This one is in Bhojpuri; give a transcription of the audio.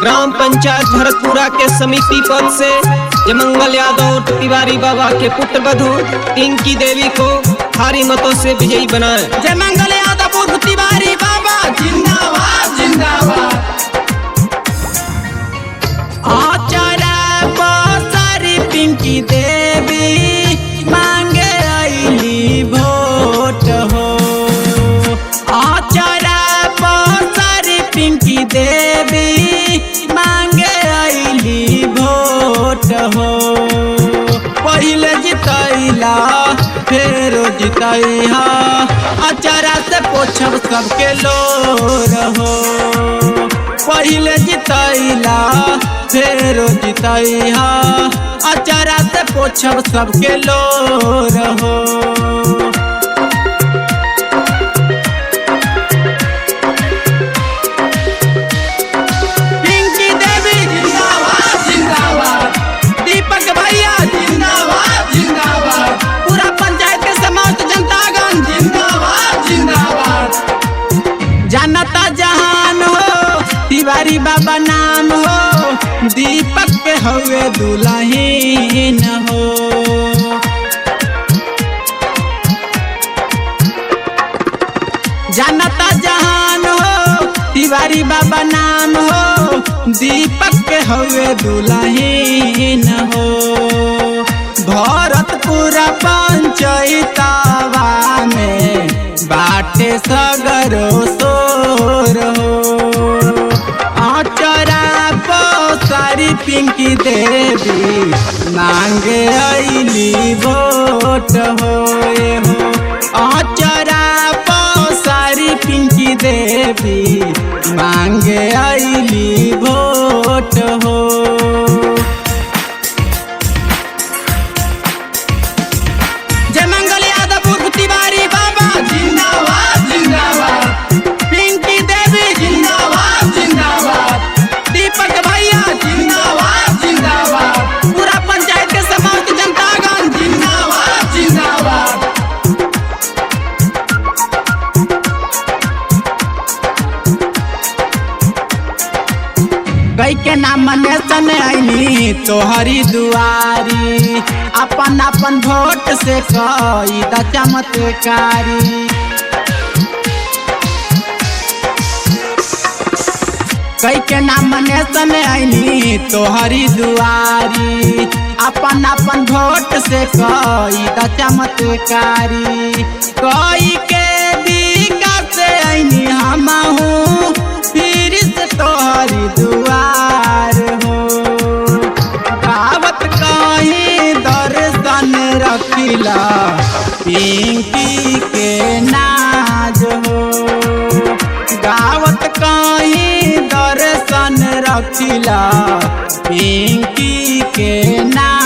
ग्राम पंचायत भरतपुरा के समिति पद से जयमंगल यादव तिवारी बाबा के पुत्र बधू टिंकी देवी को भारी मतों से विजयी बनाए। जयमंगल यादव तिवारी बाबा जिंदाबाद जिंदाबाद। आचार्य सारी टिंकी देवी मांगे आईली वोट हो। आचार्य सारी टिंकी देवी मांगे आईली वोट हो। पहले जितैला फेरो जितैहा आचार्य से पोछब सबके लोर हो। पहले जितैला फेरो जितैहा आचार्य से पोछब सबके लोर हो। टिंकी देवी जिंदाबाद जिंदाबाद। दीपक भैया जिंदाबाद जिंदाबाद। पूरा पंचायत के समस्त जनतागण जिंदाबाद जिंदाबाद। जानता जहान हो तिवारी बाबा नाम हो। दीपक के हवे दुल्हीन हो। जानता जहान हो तिवारी बाबा नाम हो। दीपक के हवे दुल्हीन हो। भरतपुरा पंचायतवा में बाटे सगरो सोर हो। आचार्य सारी टिंकी देवी मांगे आईली वोट हो। आचार्य सारी टिंकी देवी मांगे आईली वोट हो। जयमंगल यादव तिवारी बाबा जिंदाबाद जिंदाबाद। टिंकी देवी जिंदाबाद जिंदाबाद। दीपक भैया जिंदाबाद जिंदाबाद। पूरा पंचायत के समस्त जनतागण जिंदाबाद जिंदाबाद। गई के नाम नेशन आईनी तोहरी दुआरी। अपन अपन वोट से कई द चमत्कारी। कई के नाम नेशन आईनी तोहरी दुआरी। अपन अपन वोट से कई द चमत्कारी। कई के विकास से आईनी हमहू फिर से तोहरी दुआर हो। गावत कहीं दर्शन रखिला पिंकी के नाज हो। गावत कहीं दर्शन रखिला पिंकी के नाज।